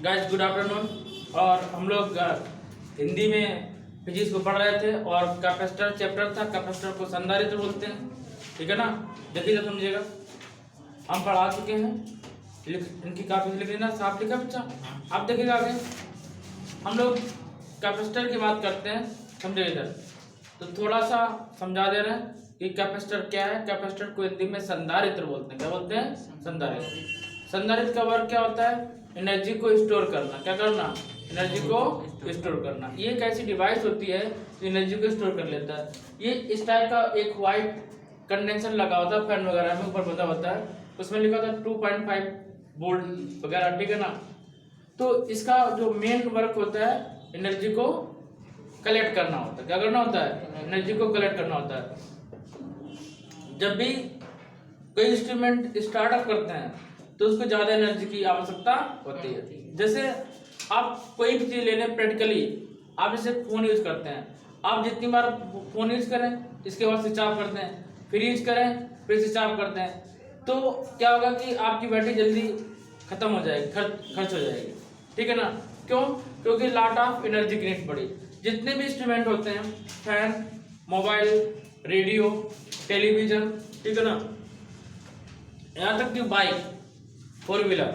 Guys good afternoon. और हम लोग हिंदी में फिजिक्स को पढ़ रहे थे और कैपेसिटर चैप्टर था। कैपेसिटर को संधारित्र बोलते हैं, ठीक है ना। जल्दी से समझिएगा, हम पढ़ा चुके हैं। इनकी काफी लिख लेना, साफ लिखा बच्चा। आप देखिएगा आगे हम लोग कैपेसिटर की बात करते हैं, समझे इधर। तो थोड़ा सा समझा दे रहे हैं कि कैपेसिटर क्या है। कैपेसिटर को हिंदी में संधारित्र बोलते हैं। क्या बोलते हैं? संधारित्र। संधारित्र का वर्क क्या होता है? एनर्जी को स्टोर करना। क्या करना? एनर्जी को स्टोर करना। ये एक ऐसी डिवाइस होती है जो एनर्जी को स्टोर कर लेता है। ये इस टाइप का एक व्हाइट कंडेंसर लगा होता है फैन वगैरह में, ऊपर बंधा होता है, उसमें लिखा होता है 2.5 वोल्ट वगैरह, ठीक है ना। तो इसका जो मेन वर्क होता है एनर्जी को कलेक्ट करना होता है। क्या करना होता है? एनर्जी को कलेक्ट करना होता है। जब भी कोई इंस्ट्रूमेंट स्टार्टअप करते हैं तो उसको ज्यादा एनर्जी की आवश्यकता होती है। जैसे आप कोई भी चीज ले लें प्रैक्टिकली, आप जैसे फोन यूज करते हैं, आप जितनी बार फोन यूज करें इसके बाद स्विच ऑफ करते हैं, फिर यूज करें फिर स्विच ऑफ करते हैं, तो क्या होगा कि आपकी बैटरी जल्दी खत्म हो जाएगी, खर्च हो जाएगी, ठीक है ना। क्यों? क्योंकि लॉट ऑफ एनर्जी की नीड पड़ी। जितने भी इंस्ट्रूमेंट होते हैं, फैन, मोबाइल, रेडियो, टेलीविजन, ठीक है ना, यहाँ तक कि बाइक, फोर व्हीलर,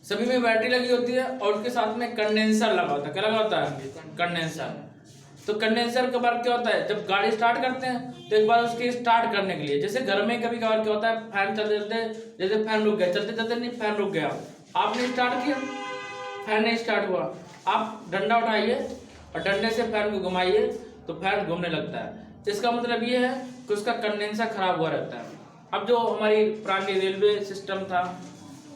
सभी में बैटरी लगी होती है और उसके साथ में कंडेंसर लगा होता है। क्या लगा होता है? कंडेंसर। तो कंडेंसर का वर्क क्या होता है? जब गाड़ी स्टार्ट करते हैं तो एक बार उसके स्टार्ट करने के लिए, जैसे घर में कभी कभार क्या होता है, फैन चलते चलते, जैसे फैन रुक गया, चलते चलते नहीं फैन रुक गया, आपने स्टार्ट किया, फैन नहीं स्टार्ट हुआ, आप डंडा उठाइए और डंडे से फैन को घुमाइए तो फैन घूमने लगता है। इसका मतलब ये है कि उसका कंडेंसर खराब हुआ रहता है। अब जो हमारी पुरानी रेलवे सिस्टम था,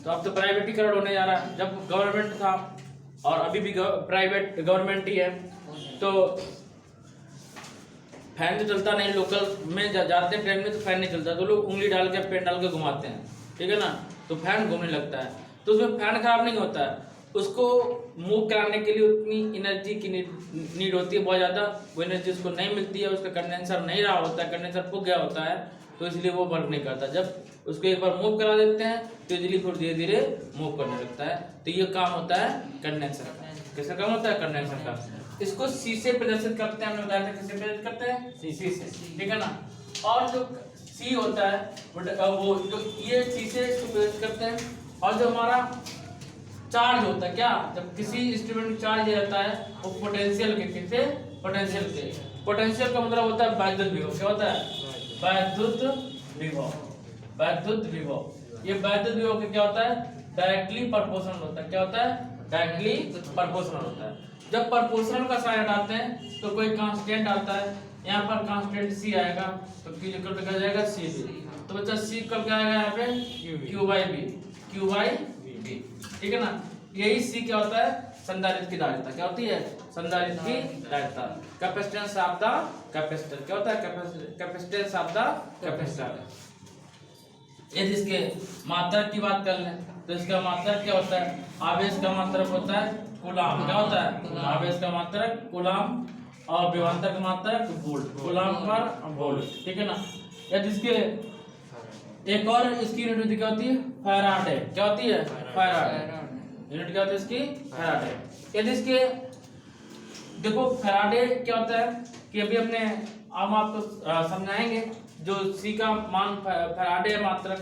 तो अब तो प्राइवेटीकरण होने जा रहा है। जब गवर्नमेंट था और अभी भी प्राइवेट गवर्नमेंट ही है, तो फैन तो चलता नहीं। लोकल में जाते हैं ट्रेन में तो फैन नहीं चलता, तो लोग उंगली डाल के पेन डाल के घुमाते हैं, ठीक है ना, तो फैन घूमने लगता है। तो उसमें फैन खराब नहीं होता है, उसको मूव कराने के लिए उतनी एनर्जी की नीड होती है बहुत ज़्यादा। वो एनर्जी उसको नहीं मिलती है, उसका कंडेंसर नहीं रहा होता है, कंडेंसर फूक गया होता है, तो इसलिए वो वर्क नहीं करता। जब उसको एक बार मूव करा देते हैं तो इजीली फिर धीरे धीरे मूव करने लगता है। तो ये काम होता है कंडेंसर का। किसका काम होता है? कंडेंसर का। इसको सी से प्रदर्शित करते हैं, हमने बताया था किससे प्रदर्शित करते हैं? सी से, ठीक है ना। और जो सी होता है वो जो ये सी से इसको प्रदर्शित करते हैं। और जो हमारा चार्ज होता है, क्या, जब किसी इंस्ट्रूमेंट में चार्ज रहता है वो पोटेंशियल के, किससे? पोटेंशियल के। पोटेंशियल का मतलब होता है वैद्युत विभव। क्या होता है? वैद्युत विभव। वैद्युत विभव। ये वैद्युत विभव का क्या होता है? डायरेक्टली प्रोपोर्शनल होता है। क्या होता है? डायरेक्टली प्रोपोर्शनल होता है। जब प्रोपोर्शनल का साइन हटाते हैं तो कोई कांस्टेंट आता है, यहाँ पर कांस्टेंट सी आएगा, तो Q इक्वल टू क्या जाएगा? C B. तो बच्चा सी इक्वल क्या आएगा यहाँ पे? Q by B. Q by B, ठीक है ना। यही सी क्या होता है? संधारित्र की धारिता। क्या होती है? संधारित्र की धारिता। Capacitance of the capacitor. क्या होता है? Capacitance of the capacitor. यदि इसके मात्रक की बात कर लें तो इसका मात्रक क्या होता है? आवेश का मात्रक होता है कूलाम। क्या होता है? आवेश का मात्रक कूलाम और विभवांतर का मात्रक वोल्ट। कूलाम पर वोल्ट, ठीक है ना। यदि इसके एक और इसकी यूनिट क्या होती है? फैराडे। क्या होती है? फैराडे। यूनिट क्या होती है इसकी? फैराडे। यदि इसके देखो फैराडे क्या होता है कि अभी हमने हम आपको समझाएंगे। जो सी का मान फैराडे मात्रक,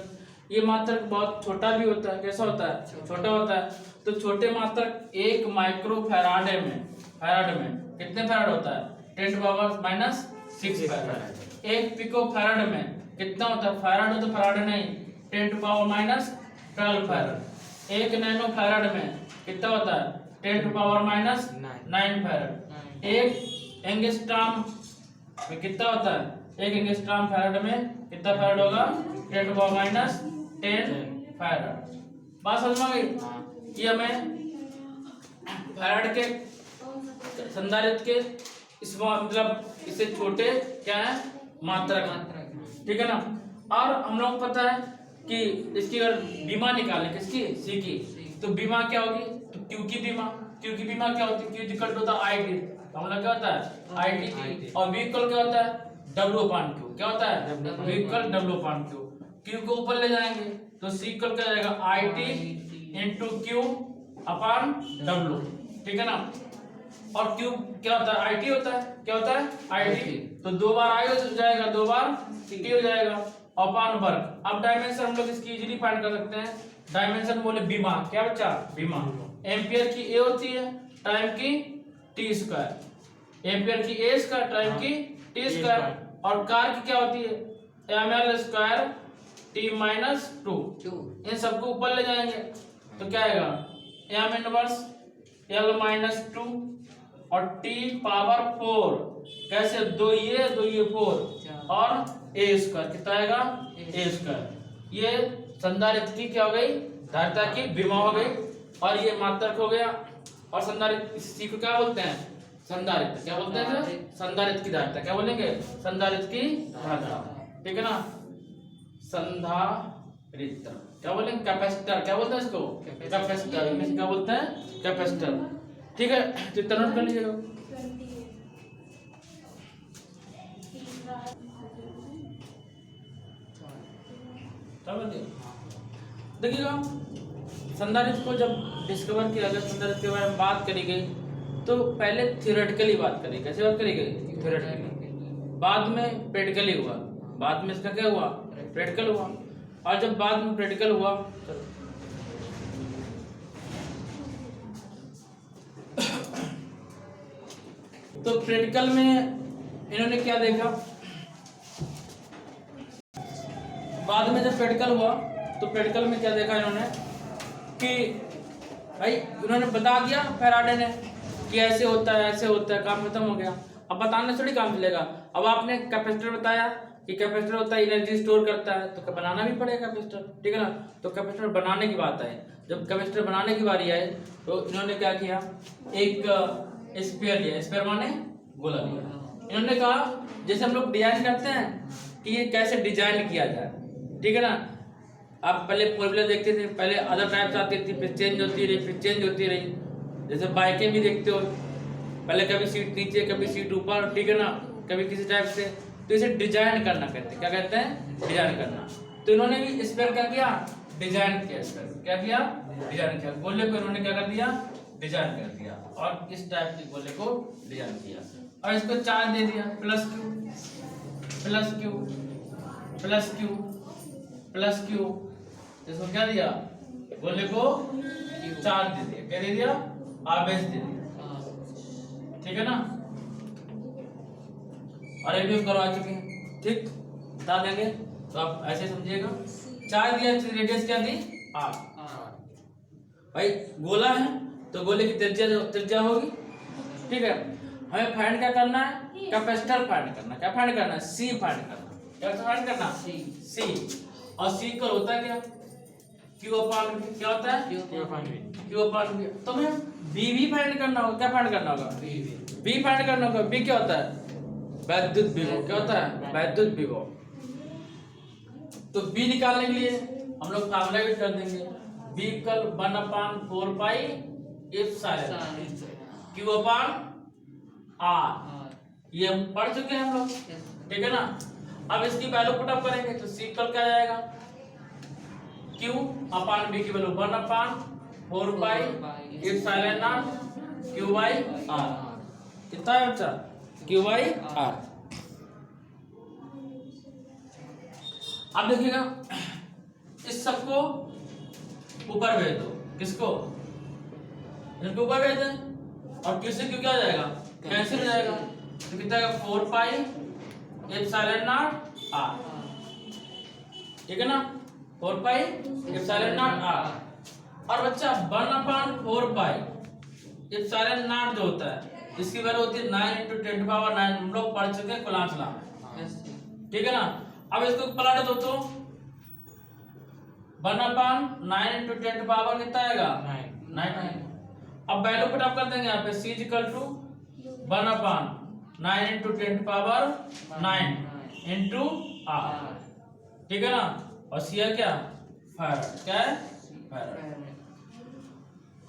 ये मात्रक बहुत छोटा भी होता है। कैसा होता है? छोटा होता है। तो छोटे मात्रक 1 माइक्रो फैराडे में कितने फैराड होता है? 10⁻⁻6 फैराड। 1 पिको फैराड में कितना होता है? फैराड हो तो फैराड नहीं, 10⁻12 फैराड। 1 नैनो फैराड में कितना होता है? 10⁻9 फैराड। 1 एंगस्ट्रॉम में कितना होता है? 1 एंगस्ट्रॉम फैराड में कितना फैराड होगा? 10⁻10 फैराड। बात समझ में गई? ये हमें फैराड के संधारित्र के इस मतलब इससे छोटे क्या है? मात्रक, ठीक है ना। और हम लोग पता है कि इसकी अगर बीमा निकालें, किसकी? सी की, तो बीमा क्या होगी? तो क्यू की बीमा। क्यू की बीमा क्या होती है? Q equal to I T. मतलब क्या होता है? I T. और वी इक्वल क्या होता है? W upon Q. क्या होता है? V equal W upon Q. Q को ऊपर ले जाएंगे तो सी इक्वल क्या जाएगा? I T into Q upon W, ठीक है ना। और क्यूब क्या होता है, IT होता है, क्या होता है IT, तो 2 बार I हो जाएगा, 2 बार T हो जाएगा, अपॉन वर्ग। अब डायमेंशन हम लोग इसकी इजीली फाइंड कर सकते हैं। डायमेंशन बोले बीमा, क्या बच्चा बीमा, एम्पियर की A होती है, टाइम की T स्क्वायर, एम्पियर की A स्क्वायर, टाइम की T स्क्वायर, और कार की क्या होती है ml स्क्वायर T माइनस 2। इन सबको ऊपर ले जाएंगे तो क्या आएगा m इनवर्स L माइनस 2 और T पावर 4, कैसे 2 ये 4 और A स्क्वायर कितना आएगा A स्क्वायर। ये संधारित्र की क्या हो गई, धारिता की विमा हो गई, और ये मात्रक हो गया। और संधारित्र इसी को क्या बोलते हैं, संधारित्र, क्या बोलते हैं सर, संधारित्र की धारिता, क्या बोलेंगे संधारित्र की धारिता, ठीक है ना। संधारित्र क्या बोलेंगे, कैपेसिटर, क्या बोलते हैं इसको कैपेसिटर, इंग्लिश क्या बोलते हैं कैपेसिटर, ठीक है। तो इतना नोट कर लीजिएगा। देखिएगा संधारित्र को जब डिस्कवर किया गया, संधारित्र के बारे में बात करी गई, तो पहले थ्योरेटिकली बात करी, कैसे बात करी गई थ्योरेटिकली, बाद में प्रैक्टिकली हुआ, बाद में इसका क्या हुआ प्रैक्टिकल हुआ। और जब बाद में प्रैक्टिकल हुआ तो प्रैक्टिकल में इन्होंने क्या देखा, बाद में जब प्रैक्टिकल हुआ तो प्रैक्टिकल में क्या देखा इन्होंने कि भाई उन्होंने बता दिया फैराडे ने कि ऐसे होता है ऐसे होता है, काम खत्म हो गया। अब बताने थोड़ी काम चलेगा। अब आपने कैपेसिटर बताया कि कैपेसिटर होता है एनर्जी स्टोर करता है, तो बनाना भी पड़ेगा कैपेसिटर, ठीक है ना। तो कैपेसिटर बनाने की बात है, जब कैपेसिटर बनाने की बारी आए तो इन्होंने क्या किया, एक स्फीयर लिया, स्फीयर माने गोला लिया। इन्होंने कहा जैसे हम लोग डिजाइन करते हैं कि ये कैसे डिजाइन किया जाए, ठीक है ना। आप पहले फोर व्हीलर देखते थे, पहले अदर टाइप्स आती थी, फिर चेंज होती रही, फिर चेंज होती रही। जैसे बाइकें भी देखते हो, पहले कभी सीट नीचे कभी सीट ऊपर, ठीक है ना, कभी किसी टाइप से। तो इसे डिजाइन करना कहते हैं, क्या कहते हैं डिजाइन करना। तो इन्होंने भी स्फीयर क्या किया, डिजाइन किया। स्फीयर क्या किया, डिजाइन किया। गोले को इन्होंने क्या कर दिया, डिजाइन कर दिया, और इस टाइप के गोले को डिजाइन किया, और इसको चार्ज दे दिया plus Q plus Q plus Q plus Q. इसको क्या दिया, गोले को चार्ज दे दिया, क्या दे दिया, आवेश दे दिया, ठीक है ना। और ये भी करवा चुके हैं, ठीक, बता देंगे तो आप ऐसे समझिएगा। चार्ज दिया, रेडियस क्या दी आर। भाई गोला है तो गोले की त्रिज्या होगी, ठीक है। हमें फाइंड क्या करना है, कैपेसिटर फाइंड करना। क्या फाइंड करना है, सी फाइंड करना। क्या फाइंड करना, सी। और सी इक्वल होता है क्या, क्यू अपॉन वी। क्या होता है, क्यू अपॉन वी। तो हमें बी भी फाइंड करना होगा। क्या फाइंड करना होगा, बी फाइंड करना होगा। बी क्या होता है, वैद्युत विभव। क्या होता है, वैद्युत विभव। तो बी निकालने के लिए हम लोग फार्मूला यूज कर देंगे, B equal 1/4 pi epsilon Q upon R. ये हम पढ़ चुके हैं हम लोग, ठीक है ना। अब इसकी वैल्यू पुट अप करेंगे तो सी इक्वल क्या जाएगा, क्यू अपॉन बी की value 1/4 pi epsilon naught Q by R. कितना है बच्चा, क्यू बाई आर। अब देखिएगा इस सबको ऊपर भेज दो, किसको, इनको ऊपर भेज दें, और क्यू से क्यू क्या हो जाएगा, कैंसिल हो जाएगा। तो कितना आएगा 4 पाई एप्सिलॉन नॉट आर, ठीक है ना, 4 पाई एप्सिलॉन नॉट आर। और बच्चा 1/4 पाई एप्सिलॉन नॉट जो होता है इसकी वैल्यू होती है 9 × 10⁹ हम लोग पढ़ चुके हैं कूलम्ब लॉ, ठीक है ना। अब इसको पलट दो तो 1/9 × 10⁻, कितना आएगा 9। अब वैल्यू पुट अप कर देंगे यहाँ पे, c = 1/9 × 10⁹ इंटू r, ठीक है ना। और c है क्या, फैराड। क्या है, फैराड।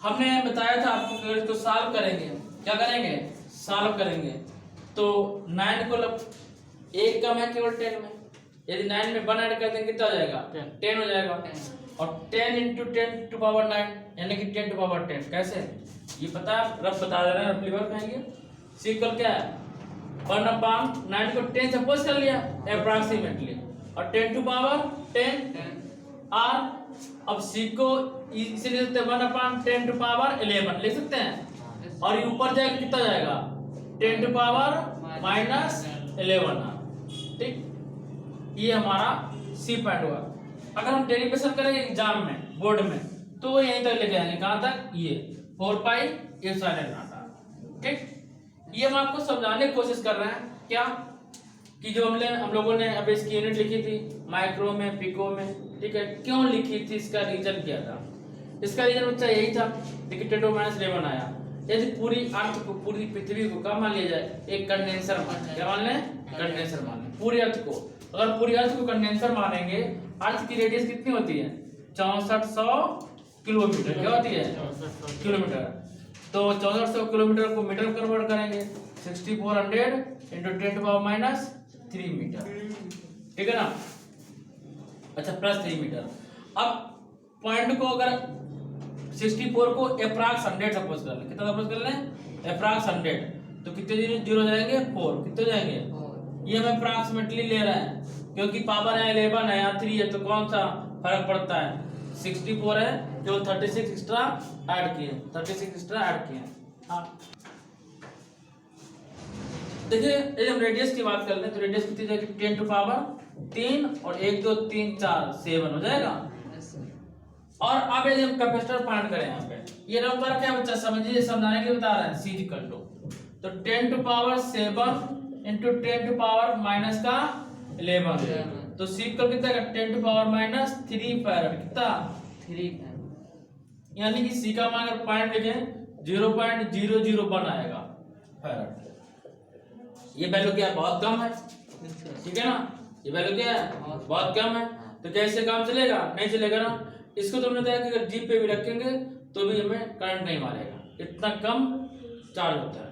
हमने बताया था आपको कि इसको सॉल्व करेंगे, क्या करेंगे, सॉल्व करेंगे। तो 9 को 1 कम है केवल 10 में, यदि 9 में 1 ऐड कर देंगे कितना हो जाएगा, 10 हो जाएगा। और 10 इंटू 10⁹ यानी कि 10⁻10 कैसे ये पता रफ बता दे रहे हैं, रफली वर्क कहेंगे। सी इक्वल क्या है 1/9 को 10 सपोज कर लिया अप्रॉक्सीमेटली और 10⁻10 आर। अब सी को इसे लिख सकते हैं 1/10⁻11 लिख सकते हैं और ये ऊपर जाएगा कितना जाएगा 10⁻−11 आर। ठीक, ये हमारा सी पॉइंट हुआ। अगर हम डेरिवेशन करेंगे एग्जाम में बोर्ड में तो वो यहीं तक लेके आएंगे, कहां तक ये 4πε0। ठीक, ये हम आपको समझाने की कोशिश कर रहे हैं क्या कि जो हम लोगों ने अब इसकी यूनिट लिखी थी माइक्रो में पिको में, ठीक है, क्यों लिखी थी इसका रीजन क्या था। इसका रीजन बच्चा यही था कि 10⁻11 आया। यदि पूरी अर्थ को पूरी पृथ्वी को क्या मान लिया जाए एक कंडेंसर मान लें, क्या मान लें कंडेंसर मान लें पूरी अर्थ को। अगर पूरी अर्थ को कंडेंसर मानेंगे, अर्थ की रेडियस कितनी होती है 6400 किलोमीटर, क्या होती है किलोमीटर। तो 6400 किलोमीटर को मीटर कन्वर्ट करेंगे 6400 इंटू 10⁻³ मीटर, ठीक है ना। अच्छा +3 मीटर। अब पॉइंट को अगर 64 को अप्रॉक्स 100 सपोज कर लें, कितना सपोज कर लें अप्रॉक्स 100, तो कितने जीरो जाएंगे 4, कितने जाएंगे ये हम अप्रॉक्सीमेटली ले रहे हैं क्योंकि पावर है 11 है या 3 है तो कौन सा फर्क पड़ता है 64 है जो 36 एक्स्ट्रा ऐड किए 36 एक्स्ट्रा ऐड किए। हाँ देखिए यदि हम रेडियस की बात कर लें तो रेडियस कितनी जाएगी 10⁻3 और 1 2 3 4 7 हो जाएगा। और अब यदि हम कैपेसिटर फाइंड करें यहाँ पे ये नंबर क्या बच्चा समझिए समझाने के लिए बता रहे हैं सी इक्वल टू तो 10⁻7 इंटू 10⁻11 तो सी इक्वल कितना 10⁻³ फैराड कितना 3 यानी कि सी का मान अगर पॉइंट लिखें 0.001 आएगा फैराड। ये वैल्यू क्या है बहुत कम है, ठीक है ना, ये वैल्यू क्या है बहुत कम है। तो कैसे काम चलेगा नहीं चलेगा ना। इसको तो हमने देखा कि अगर जीप पे भी रखेंगे तो भी हमें करंट नहीं मारेगा, इतना कम चार्ज होता है,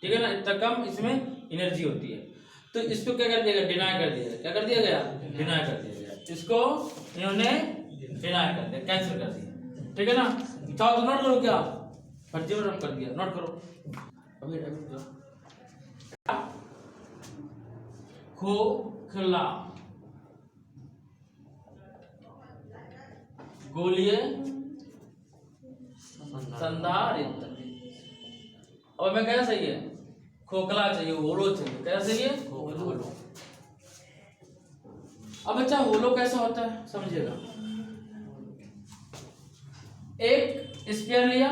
ठीक है ना, इतना कम इसमें एनर्जी होती है। तो इसको क्या कर दिया गया डिनाई कर दिया गया, क्या कर दिया गया डिनाई कर दिया गया, इसको इन्होंने डिनाई कर दिया कैंसिल कर दिया, ठीक है ना। चाहो तो नोट करो क्या फर्जी में कर दिया नोट करो अभी खोखला गोलीय संधारित्र। और मैं क्या सही है खोखला चाहिए होलो चाहिए, क्या चाहिए होलो। अब अच्छा होलो कैसा होता है समझिएगा। एक स्फीयर लिया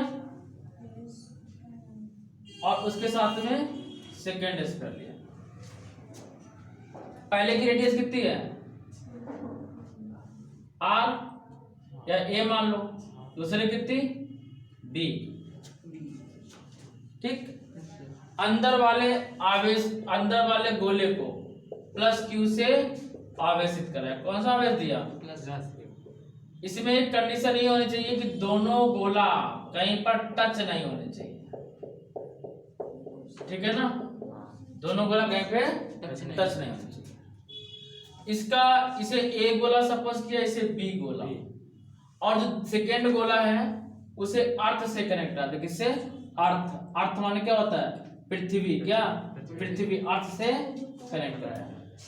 और उसके साथ में सेकेंड स्फीयर लिया। पहले की रेडियस कितनी है आर या ए मान लो, दूसरे कितनी बी, ठीक। अंदर वाले गोले को +q से आवेशित करा है। कौन सा आवेश दिया इसमें एक कंडीशन ये होनी चाहिए कि दोनों गोला कहीं पर टच नहीं होने चाहिए, ठीक है ना, दोनों गोला कहीं पे टच नहीं होने चाहिए। इसे ए गोला सपोज किया, इसे बी गोला, और जो सेकेंड गोला है उसे अर्थ से कनेक्ट करते। किससे अर्थ माने क्या होता है पृथ्वी, क्या पृथ्वी अर्थ से कनेक्ट कराया।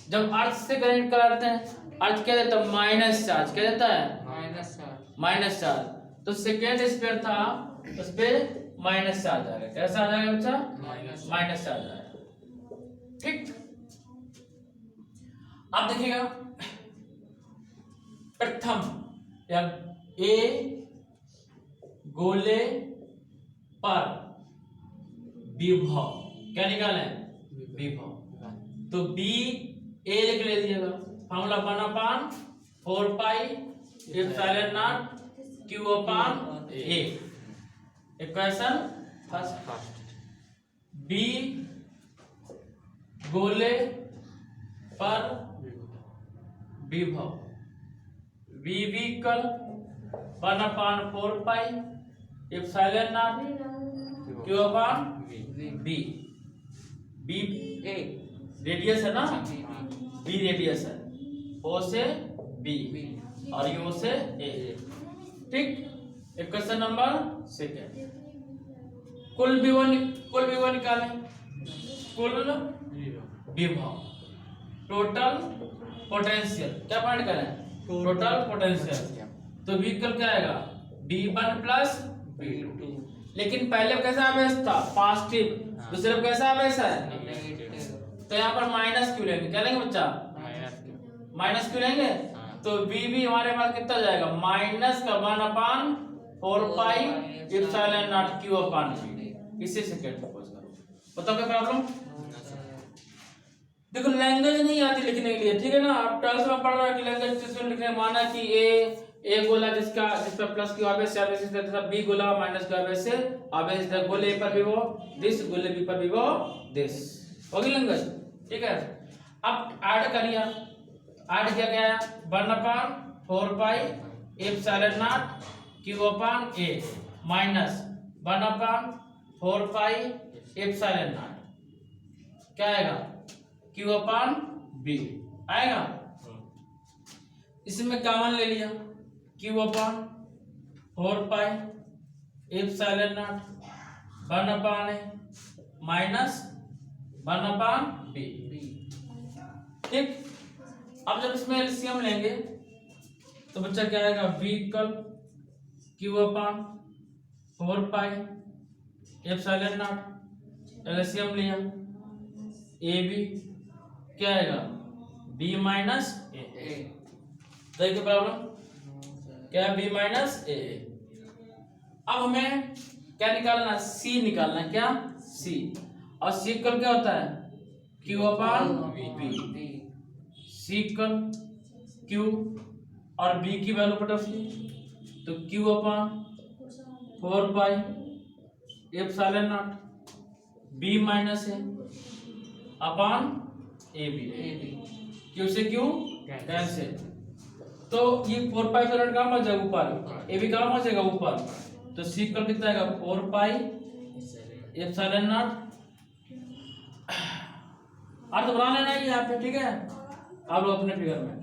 जब अर्थ से कनेक्ट कराते हैं अर्थ क्या देता है माइनस चार्ज, क्या देता है माइनस चार्ज। तो सेकेंड स्फीयर था उस पे माइनस चार्ज आएगा। कैसा आ जाएगा बच्चा माइनस चार्ज आएगा, ठीक। आप देखिएगा प्रथम या ए गोले पर विभव क्या निकाले विभव, तो बी ए लिख ले दिएगा formula 1/4πε0q/a। Equation first B गोले पर विभव v equal 1/4πε0q/b। b radius है ना, b रेडियस है, o से b और यू से ए। ठीक, एक क्वेश्चन नंबर 2। कुल विभव निकालें। कुल विभव, टोटल पोटेंशियल, क्या फाइंड करें? Total potential. तो विकल्प क्या आएगा? V1 plus V2। लेकिन पहले कैसा आवेश था? पॉजिटिव। दूसरे पे कैसा आवेश है? तो यहाँ पर माइनस क्यों लेंगे? क्या लेंगे बच्चा? माइनस क्यों लेंगे? तो V भी हमारे पास कितना जाएगा? माइनस का 1/4 pi epsilon not Q upon V। इसी से कैट सपोज करो। बताओ क्या प्रॉब्लम? देखो लैंग्वेज नहीं आती लिखने के लिए, ठीक है ना। आप 12th में पढ़ रहा है कि लैंग्वेज लिखने, माना कि ए गोला जिस पर प्लस की आवेश से आवेश तथा बी गोला माइनस की आवेश से आवेश द गोले पर विभव दिस, गोले बी पर विभव दिस, होगी लैंग्वेज। ठीक है, अब ऐड करिए। ऐड किया गया 1/4 pi epsilon not Q upon A minus 1/4 pi epsilon not, क्या आएगा? Q अपान B आएगा। इसमें कॉमन ले लिया, Q upon 4 pi epsilon not 1/A minus 1/B। ठीक, अब जब इसमें एलसीएम लेंगे तो बच्चा क्या आएगा? विकल्प Q upon 4 pi epsilon not, LCM लिया, ए बी क्या आएगा? B माइनस ए। देखिए प्रॉब्लम क्या है? B माइनस ए। अब हमें क्या निकालना? C निकालना है। क्या? C। और C कल क्या होता है? Q upon B। C कल Q और B की वैल्यू पता उसकी, तो Q upon 4 pi epsilon naught B minus A upon A B. Q से Q कैंसिल, तो ये 4 पाई एप्सिलॉन कहाँ पहुंच जाएगा? ऊपर। ए बी कहाँ पहुंचेगा? ऊपर। तो C कल कितना आएगा? 4 पाई एप्सिलॉन नॉट। अर्थ बना लेना है यहाँ पे, ठीक है। आप लोग अपने फिगर में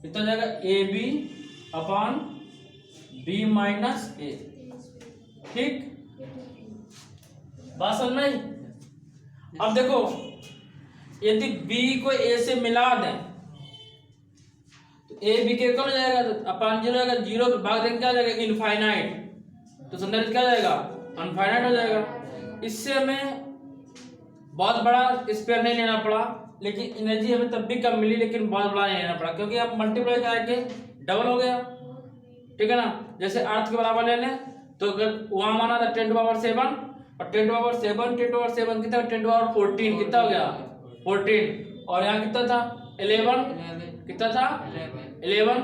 कितना जाएगा? ए बी अपान B माइनस ए। ठीक, बात समझ में आई? अब देखो यदि B को A से मिला दें तो A B के कम हो जाएगा, तो अपान 0 आएगा। 0 भाग देंगे क्या हो जाएगा? इनफाइनाइट। तो संदर्भ क्या हो जाएगा? अनफाइनाइट हो जाएगा। इससे हमें बहुत बड़ा स्पेयर नहीं लेना पड़ा, लेकिन एनर्जी हमें तब भी कम मिली, लेकिन बहुत बड़ा नहीं लेना पड़ा, क्योंकि अब मल्टीप्लाई करके डबल हो गया। ठीक है ना। जैसे अर्थ के बराबर ले लें तो अगर वहां माना था 10⁻7 और 10⁻7 कितना? 10⁻14 कितना हो गया? 14। और यहाँ कितना था? 11 कितना था? 11।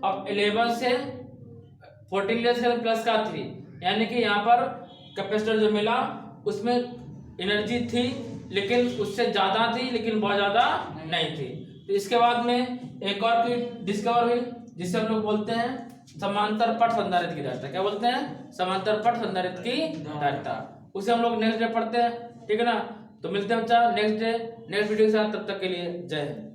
अब 11 से 14 ले से प्लस का 3, यानी कि यहाँ पर कैपेसिटर जो मिला उसमें एनर्जी थी, लेकिन उससे ज्यादा थी, लेकिन बहुत ज्यादा नहीं थी। तो इसके बाद में एक और की डिस्कवर हुई, जिसे हम लोग बोलते हैं समांतर पट संधारित्र की धारिता। क्या बोलते हैं? समांतर पट संधारित्र की धारिता। उसे हम लोग नेक्स्ट डे पढ़ते हैं, ठीक है ना। तो मिलते हैं बच्चा नेक्स्ट डे नेक्स्ट वीडियो के साथ। तब तक के लिए जय हिंद।